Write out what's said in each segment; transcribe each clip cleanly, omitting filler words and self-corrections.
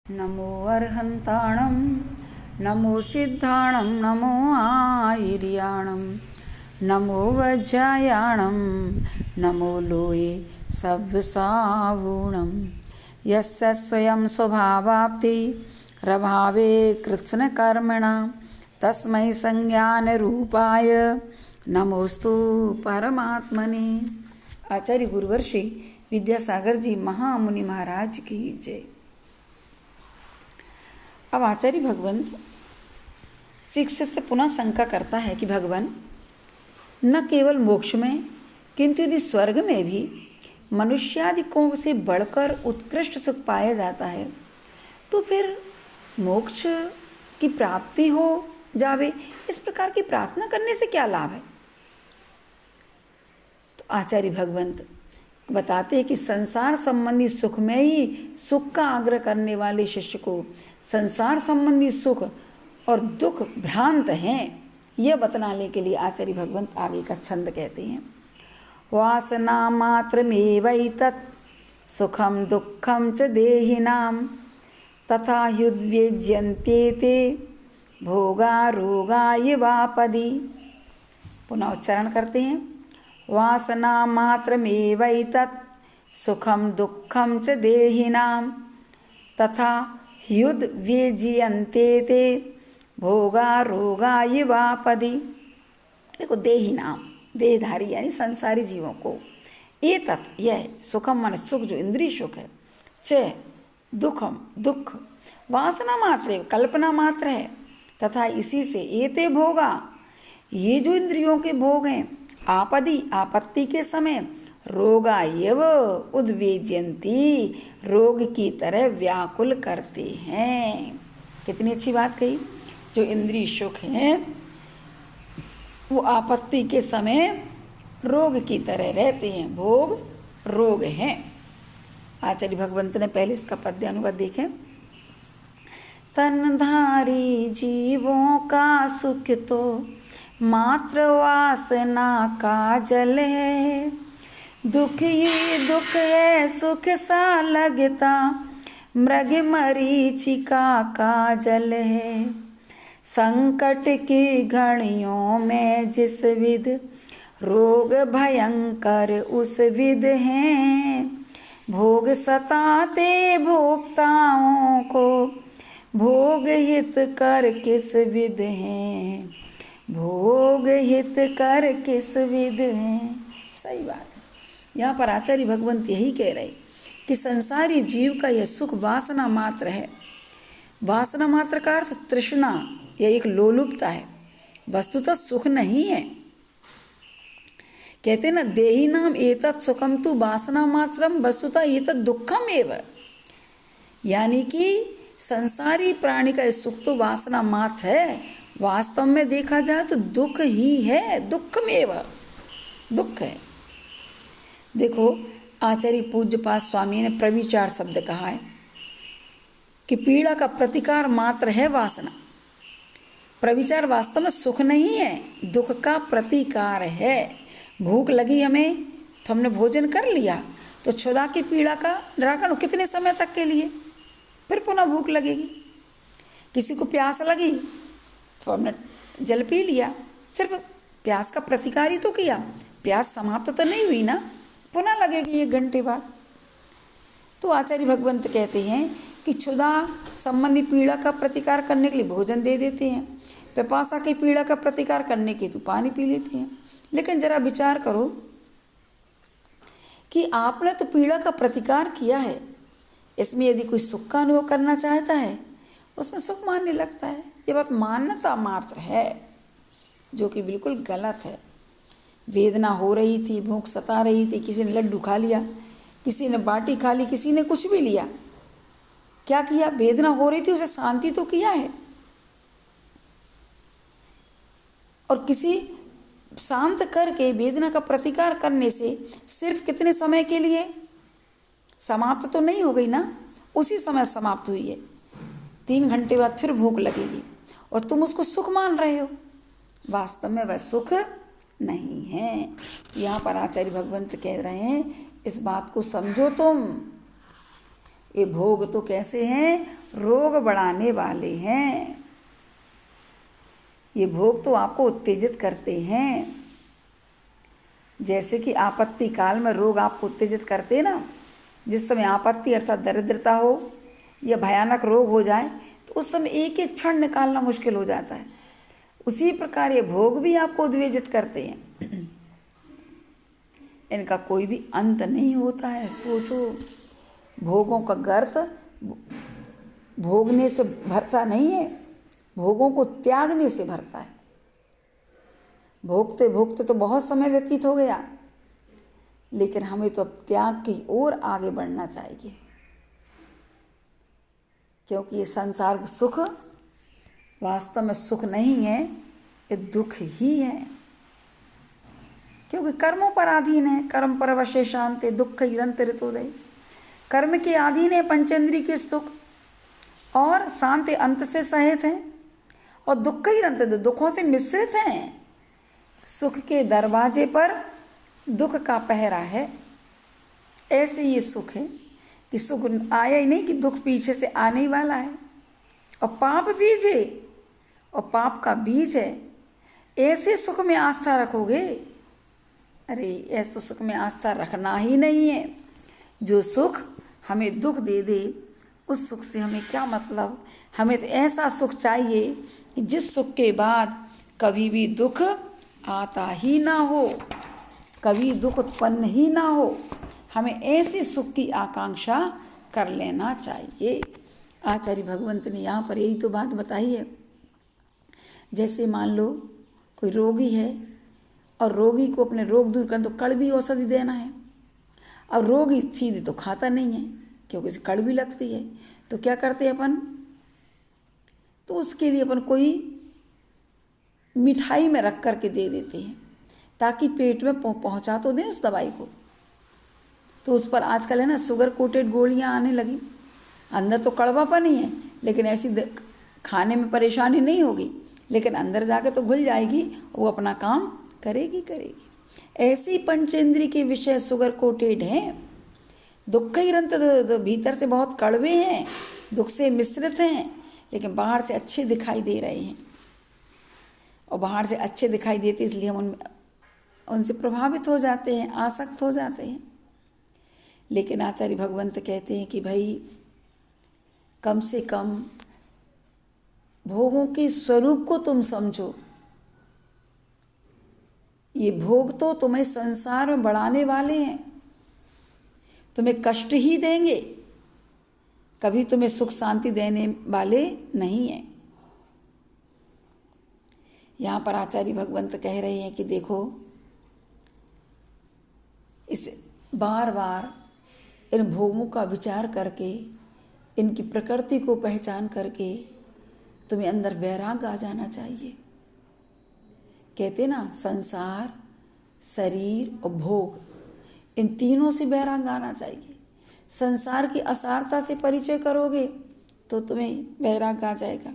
नमो अर्हन्ताणं नमो सिद्धाणं नमो आयर्याणं नमो वज्रायाणं नमो लोये सव्यसावूणं यस्य स्वयं स्वभावाप्तिरभावे कृत्स्नकर्मणा तस्मै संज्ञानरूपाय नमोस्तु परमात्मने। आचार्य गुरुवर श्री विद्यासागर जी महामुनि महाराज की जय। अब आचार्य भगवंत शिष्य से पुनः शंका करता है कि भगवान, न केवल मोक्ष में किंतु यदि स्वर्ग में भी मनुष्यादिकों से बढ़कर उत्कृष्ट सुख पाया जाता है तो फिर मोक्ष की प्राप्ति हो जावे, इस प्रकार की प्रार्थना करने से क्या लाभ है। तो आचार्य भगवंत बताते हैं कि संसार संबंधी सुख में ही सुख का आग्रह करने वाले शिष्य को संसार संबंधी सुख और दुख भ्रांत हैं, यह बतलाने के लिए आचार्य भगवंत आगे का छंद कहते हैं। वासना मात्रमेवैतत् सुखम दुखम च देहिनां तथा ह्युद्विज्यन्ते ते भोगा रोगा येवापदि। पुनः उच्चारण करते हैं। वासना मात्रमेवैतत् सुखम दुखम च देहिनां तथा ह्युद्विज्यन्ते ते भोगा रोगा येवापदि। देखो, देहिनां देहधारी यानी संसारी जीवों को, एतत् यह सुखम मन सुख जो इंद्रिय सुख है, च दुखम दुख वासना मात्र कल्पना मात्र है, तथा इसी से एते भोगा ये जो इंद्रियों के भोग हैं, आपदि आपत्ति के समय, रोगा एव उद्वेजयन्ति रोग की तरह व्याकुल करते हैं। कितनी अच्छी बात कही। जो इंद्रिय सुख हैं वो आपत्ति के समय रोग की तरह रहते हैं, भोग रोग हैं। आचार्य भगवंत ने पहले इसका पद्यानुवाद देखें। तनधारी जीवों का सुख तो मात्र वासना का जल है, दुख ये दुख है सुख सा लगता मृग मरीचिका का जल है। संकट की घड़ियों में जिस विध रोग भयंकर उस विध हैं, भोग सताते भोक्ताओं को भोग हित कर किस विध हैं, भोग हित कर किस विध हैं। सही बात है। यहाँ पर आचार्य भगवंत यही कह रहे कि संसारी जीव का यह सुख वासना मात्र है। वासना मात्र का अर्थ तृष्णा, यह एक लोलुपता है, वस्तुतः सुख नहीं है। कहते ना, देही नाम एतत् सुखम तु वासना मात्रम वस्तुतः एतत् दुखम एव। यानी कि संसारी प्राणी का सुख तो वासना मात्र है, वास्तव में देखा जाए तो दुख ही है, दुखमेव दुख है। देखो, आचार्य पूज्यपाद स्वामी ने प्रविचार शब्द कहा है कि पीड़ा का प्रतिकार मात्र है वासना। प्रविचार वास्तव में सुख नहीं है, दुख का प्रतिकार है। भूख लगी हमें तो हमने भोजन कर लिया तो क्षुधा की पीड़ा का निराकरण कितने समय तक के लिए, फिर पुनः भूख लगेगी। किसी को प्यास लगी तो हमने जल पी लिया, सिर्फ प्यास का प्रतिकार ही तो किया, प्यास समाप्त तो नहीं हुई ना, पुनः लगेगी 1 घंटे बाद। तो आचार्य भगवंत कहते हैं कि क्षुधा संबंधी पीड़ा का प्रतिकार करने के लिए भोजन दे देते हैं, पिपासा की पीड़ा का प्रतिकार करने के तो पानी पी लेते हैं। लेकिन जरा विचार करो कि आपने तो पीड़ा का प्रतिकार किया है, इसमें यदि कोई सुख का अनुभव करना चाहता है उसमें सुख मानने लगता है। ये बात मान्यता मात्र है, जो कि बिल्कुल गलत है। वेदना हो रही थी, भूख सता रही थी, किसी ने लड्डू खा लिया, किसी ने बाटी खा ली, किसी ने कुछ भी लिया, क्या किया? वेदना हो रही थी, उसे शांति तो किया है। और किसी शांत करके वेदना का प्रतिकार करने से सिर्फ कितने समय के लिए, समाप्त तो नहीं हो गई ना, उसी समय समाप्त हुई है। 3 घंटे बाद फिर भूख लगेगी और तुम उसको सुख मान रहे हो, वास्तव में वह सुख नहीं है। यहाँ पर आचार्य भगवंत कह रहे हैं, इस बात को समझो तुम, ये भोग तो कैसे हैं? रोग बढ़ाने वाले हैं। ये भोग तो आपको उत्तेजित करते हैं। जैसे कि आपत्ति काल में रोग आपको उत्तेजित करते हैं ना, जिस समय आपत्ति अर्थात दरिद्रता हो या भयानक रोग हो जाए तो उस समय एक एक क्षण निकालना मुश्किल हो जाता है। उसी प्रकार ये भोग भी आपको उद्वेजित करते हैं। इनका कोई भी अंत नहीं होता है। सोचो, भोगों का गर्त भोगने से भरता नहीं है, भोगों को त्यागने से भरता है। भोगते भोगते तो बहुत समय व्यतीत हो गया, लेकिन हमें तो अब त्याग की ओर आगे बढ़ना चाहिए, क्योंकि ये संसार का सुख वास्तव में सुख नहीं है, ये दुख ही है। क्योंकि कर्मों पर अधीन है। कर्म पर वशे शांति दुख हिरंत ऋतुदय। कर्म के अधीन है पंचेंद्रिय के सुख, और शांति अंत से सहित है, और दुख हिरंत दुखों से मिश्रित हैं। सुख के दरवाजे पर दुख का पहरा है। ऐसे ये सुख है कि सुख आया ही नहीं कि दुख पीछे से आने ही वाला है, और पाप बीज है, और पाप का बीज है। ऐसे सुख में आस्था रखोगे? अरे ऐसे तो सुख में आस्था रखना ही नहीं है। जो सुख हमें दुख दे दे, उस सुख से हमें क्या मतलब? हमें तो ऐसा सुख चाहिए कि जिस सुख के बाद कभी भी दुख आता ही ना हो, कभी दुख उत्पन्न ही ना हो। हमें ऐसे सुख की आकांक्षा कर लेना चाहिए। आचार्य भगवंत ने यहाँ पर यही तो बात बताई है। जैसे मान लो कोई रोगी है, और रोगी को अपने रोग दूर करना तो कड़वी औषधि देना है। और रोगी सीधी तो खाता नहीं है, क्योंकि उसे कड़वी लगती है। तो क्या करते हैं अपन? तो उसके लिए अपन कोई मिठाई में रख करके दे देते हैं, ताकि पेट में पहुंचा तो दें उस दवाई को। तो उस पर आजकल है ना शुगर कोटेड गोलियां आने लगी। अंदर तो कड़वापन ही है, लेकिन ऐसी खाने में परेशानी नहीं होगी, लेकिन अंदर जाके तो घुल जाएगी, वो अपना काम करेगी। ऐसी पंचेंद्रिय के विषय शुगर कोटेड हैं। दुख ही रंत तो भीतर से बहुत कड़वे हैं, दुख से मिश्रित हैं, लेकिन बाहर से अच्छे दिखाई दे रहे हैं। और बाहर से अच्छे दिखाई देते इसलिए हम उनसे प्रभावित हो जाते हैं, आसक्त हो जाते हैं। लेकिन आचार्य भगवंत कहते हैं कि भाई कम से कम भोगों के स्वरूप को तुम समझो। ये भोग तो तुम्हें संसार में बढ़ाने वाले हैं, तुम्हें कष्ट ही देंगे, कभी तुम्हें सुख शांति देने वाले नहीं हैं। यहाँ पर आचार्य भगवंत कह रहे हैं कि देखो, इस बार बार इन भोगों का विचार करके, इनकी प्रकृति को पहचान करके तुम्हें अंदर वैराग्य आ जाना चाहिए। कहते ना, संसार, शरीर और भोग, इन तीनों से वैराग्य आना चाहिए। संसार की असारता से परिचय करोगे तो तुम्हें वैराग्य आ जाएगा।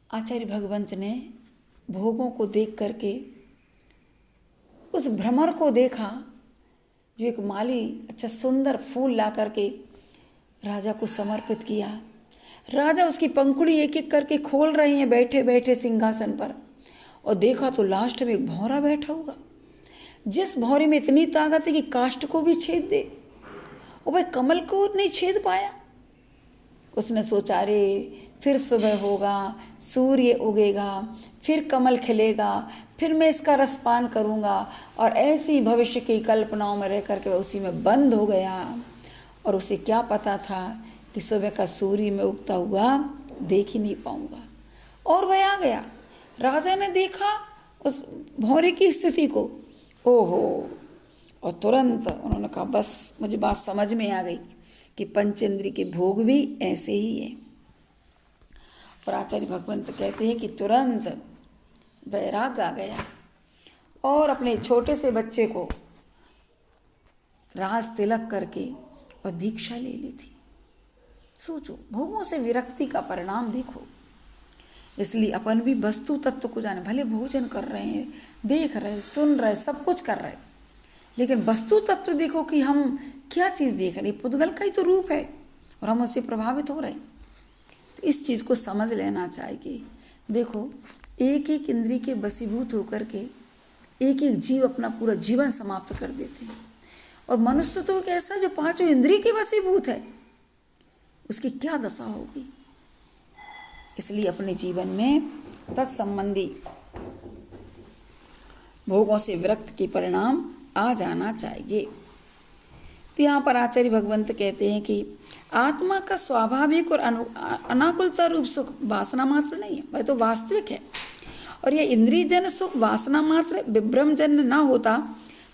आचार्य भगवंत ने भोगों को देख करके उस भ्रमर को देखा, जो एक माली अच्छा सुंदर फूल ला करके राजा को समर्पित किया। राजा उसकी पंखुड़ी एक एक करके खोल रहे हैं बैठे बैठे सिंहासन पर, और देखा तो लास्ट में एक भौरा बैठा हुआ, जिस भौरे में इतनी ताकत है कि काष्ठ को भी छेद दे। और भाई कमल को नहीं छेद पाया। उसने सोचा, रे फिर सुबह होगा, सूर्य उगेगा, फिर कमल खिलेगा, फिर मैं इसका रसपान करूँगा, और ऐसी भविष्य की कल्पनाओं में रह करके वह उसी में बंद हो गया। और उसे क्या पता था कि सुबह का सूर्य में उगता हुआ देख ही नहीं पाऊँगा। और वह आ गया। राजा ने देखा उस भौरे की स्थिति को, ओहो, और तुरंत उन्होंने कहा, बस मुझे बात समझ में आ गई कि पंचेंद्रिय के भोग भी ऐसे ही है। और आचार्य भगवंत कहते हैं कि तुरंत वैराग्य आ गया, और अपने छोटे से बच्चे को राज तिलक करके और दीक्षा ले ली थी। सोचो, भोगों से विरक्ति का परिणाम देखो। इसलिए अपन भी वस्तु तत्व को जाने, भले भोजन कर रहे हैं, देख रहे, सुन रहे, सब कुछ कर रहे, लेकिन वस्तु तत्व देखो कि हम क्या चीज़ देख रहे हैं, पुद्गल का ही तो रूप है और हम उससे प्रभावित हो रहे हैं। तो इस चीज़ को समझ लेना चाहिए। देखो, एक एक इंद्रिय के वशीभूत होकर के एक एक जीव अपना पूरा जीवन समाप्त कर देते हैं। और मनुष्य तो एक ऐसा जो पांचों इंद्रिय के वशीभूत है, उसकी क्या दशा होगी। इसलिए अपने जीवन में तत्संबंधी भोगों से विरक्त के परिणाम आ जाना चाहिए। तो यहाँ पर आचार्य भगवंत कहते हैं कि आत्मा का स्वाभाविक और अनाकुलता रूप सुख वासना मात्र नहीं है, वह तो वास्तविक है। और यह इंद्रियजन्य सुख वासना मात्र विभ्रमजन्य ना होता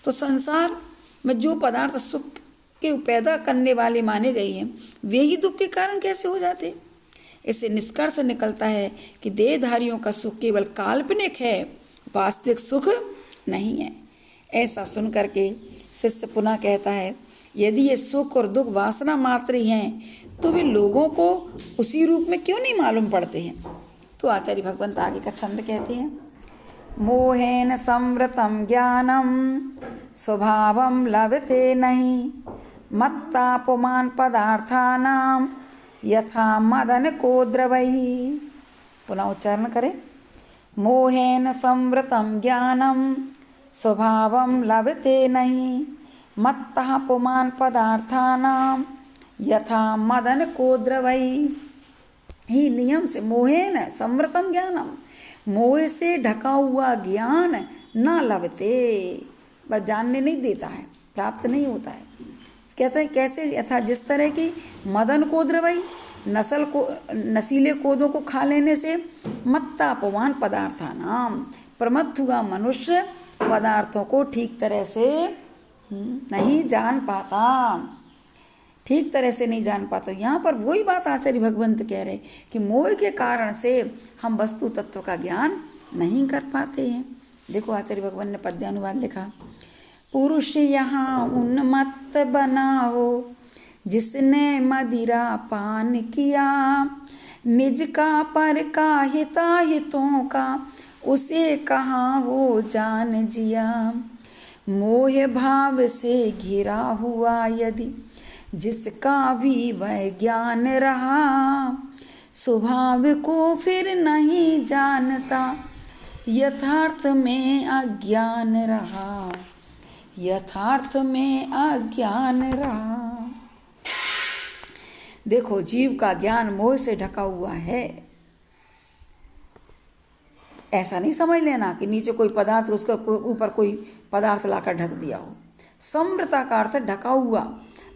तो संसार में जो पदार्थ सुख के पैदा करने वाले माने गए हैं वे ही दुख के कारण कैसे हो जाते। इससे निष्कर्ष निकलता है कि देहधारियों का सुख केवल काल्पनिक है, वास्तविक सुख नहीं है। ऐसा सुन करके शिष्य पुनः कहता है, यदि ये सुख और दुख वासना मात्र ही हैं तो वे लोगों को उसी रूप में क्यों नहीं मालूम पड़ते हैं। तो आचार्य भगवंत आगे का छंद कहते हैं, मोहेन संवृतम ज्ञानम स्वभावम लभते नहीं मत्तापमान पदार्थानाम यथा मदन को द्रवही। पुनः उच्चारण करें, मोहेन संवृतम ज्ञानम स्वभावम लभते नहीं मत्तः पुमान पदार्थानाम यथा मदन को द्रवई। ही नियम से मोहेन संवृतम ज्ञानम, मोह से ढका हुआ ज्ञान न लभते, बस जानने नहीं देता है, प्राप्त नहीं होता है। कहते हैं कैसे, यथा जिस तरह की मदन को द्रवई, नशीले कोदों को खा लेने से मत्तापमान पदार्थानाम, प्रमत्त हुआ मनुष्य पदार्थों को ठीक तरह से नहीं जान पाता, ठीक तरह से नहीं जान पाता। यहाँ पर वही बात आचार्य भगवंत कह रहे कि मोह के कारण से हम वस्तु तत्व का ज्ञान नहीं कर पाते हैं। देखो आचार्य भगवान ने पद्यानुवाद लिखा, पुरुष यहाँ उन्मत्त बना हो जिसने मदिरा पान किया, निज का पर का हिताहितों का उसे कहाँ वो जान जिया। मोह भाव से घिरा हुआ यदि जिसका भी वह ज्ञान रहा, स्वभाव को फिर नहीं जानता यथार्थ में अज्ञान रहा, यथार्थ में अज्ञान रहा। देखो, जीव का ज्ञान मोह से ढका हुआ है। ऐसा नहीं समझ लेना कि नीचे कोई पदार्थ उसके ऊपर कोई पदार्थ लाकर ढक दिया हो। समृता का अर्थ ढका हुआ,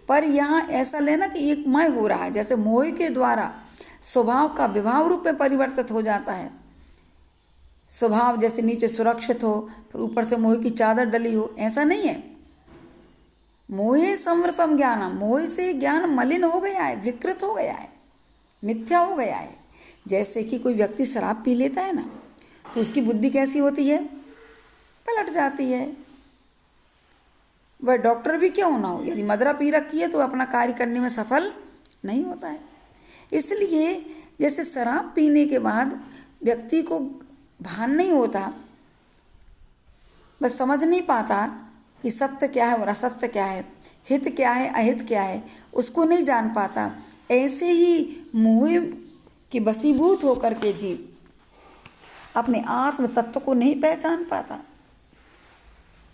पर यहाँ ऐसा लेना कि एक मय हो रहा है, जैसे मोह के द्वारा स्वभाव का विभाव रूप में परिवर्तित हो जाता है। स्वभाव जैसे नीचे सुरक्षित हो फिर ऊपर से मोह की चादर डली हो, ऐसा नहीं है। मोहे समृतम ज्ञानम, मोह से ज्ञान मलिन हो गया है, विकृत हो गया है, मिथ्या हो गया है। जैसे कि कोई व्यक्ति शराब पी लेता है ना, तो उसकी बुद्धि कैसी होती है, पलट जाती है। वह डॉक्टर भी क्यों ना हो, यदि मदिरा पी रखी है तो अपना कार्य करने में सफल नहीं होता है। इसलिए जैसे शराब पीने के बाद व्यक्ति को भान नहीं होता, बस समझ नहीं पाता कि सत्य क्या है और असत्य क्या है, हित क्या है अहित क्या है, उसको नहीं जान पाता। ऐसे ही मोह की वशीभूत होकर के जीव अपने आत्म तत्व को नहीं पहचान पाता।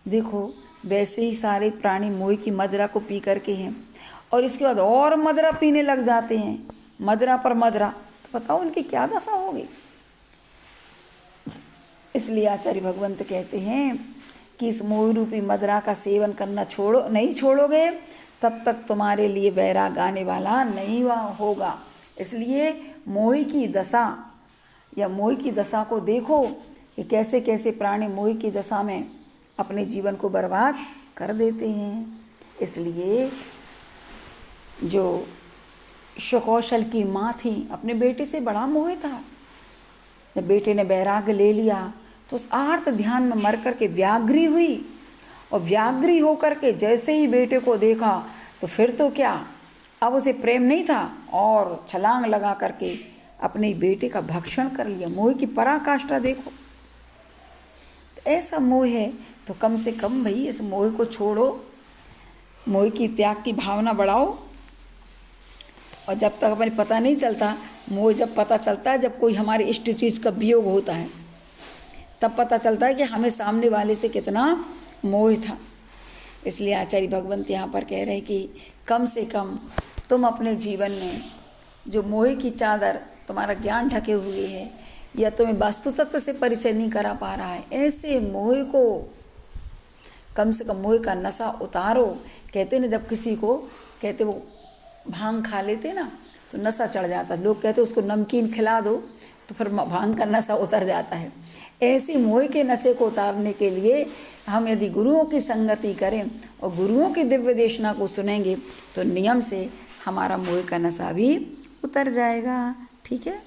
देखो, वैसे ही सारे प्राणी मोह की मदिरा को पी करके हैं और इसके बाद और मदिरा पीने लग जाते हैं, मदिरा पर मदिरा, तो बताओ उनकी क्या दशा होगी। इसलिए आचार्य भगवंत कहते हैं कि इस मोह रूपी मदिरा का सेवन करना नहीं छोड़ोगे तब तक तुम्हारे लिए वैराग आने वाला नहीं होगा। इसलिए मोह की दशा या मोह की दशा को देखो कि कैसे कैसे प्राणी मोह की दशा में अपने जीवन को बर्बाद कर देते हैं। इसलिए जो सुकौशल की माँ थी, अपने बेटे से बड़ा मोह था। जब बेटे ने वैराग्य ले लिया तो उस आर्त ध्यान में मर करके व्याघ्री हुई, और व्याघ्री होकर के जैसे ही बेटे को देखा तो फिर तो क्या, अब उसे प्रेम नहीं था और छलांग लगा करके अपने बेटे का भक्षण कर लिया। मोह की पराकाष्ठा देखो। तो ऐसा मोह है तो कम से कम भाई इस मोह को छोड़ो, मोह की त्याग की भावना बढ़ाओ। और जब तक अपने पता नहीं चलता, मोह जब पता चलता है, जब कोई हमारी इष्ट चीज़ का वियोग होता है, तब पता चलता है कि हमें सामने वाले से कितना मोह था। इसलिए आचार्य भगवंत यहाँ पर कह रहे हैं कि कम से कम तुम अपने जीवन में जो मोह की चादर तुम्हारा ज्ञान ढके हुए है या तुम्हें वास्तु तत्व से परिचय नहीं करा पा रहा है, ऐसे मोह को कम से कम मोह का नशा उतारो। कहते ना, जब किसी को कहते वो भांग खा लेते ना तो नशा चढ़ जाता है, लोग कहते उसको नमकीन खिला दो तो फिर भांग का नशा उतर जाता है। ऐसे मोह के नशे को उतारने के लिए हम यदि गुरुओं की संगति करें और गुरुओं की दिव्य देशना को सुनेंगे तो नियम से हमारा मोह का नशा भी उतर जाएगा। ठीक है।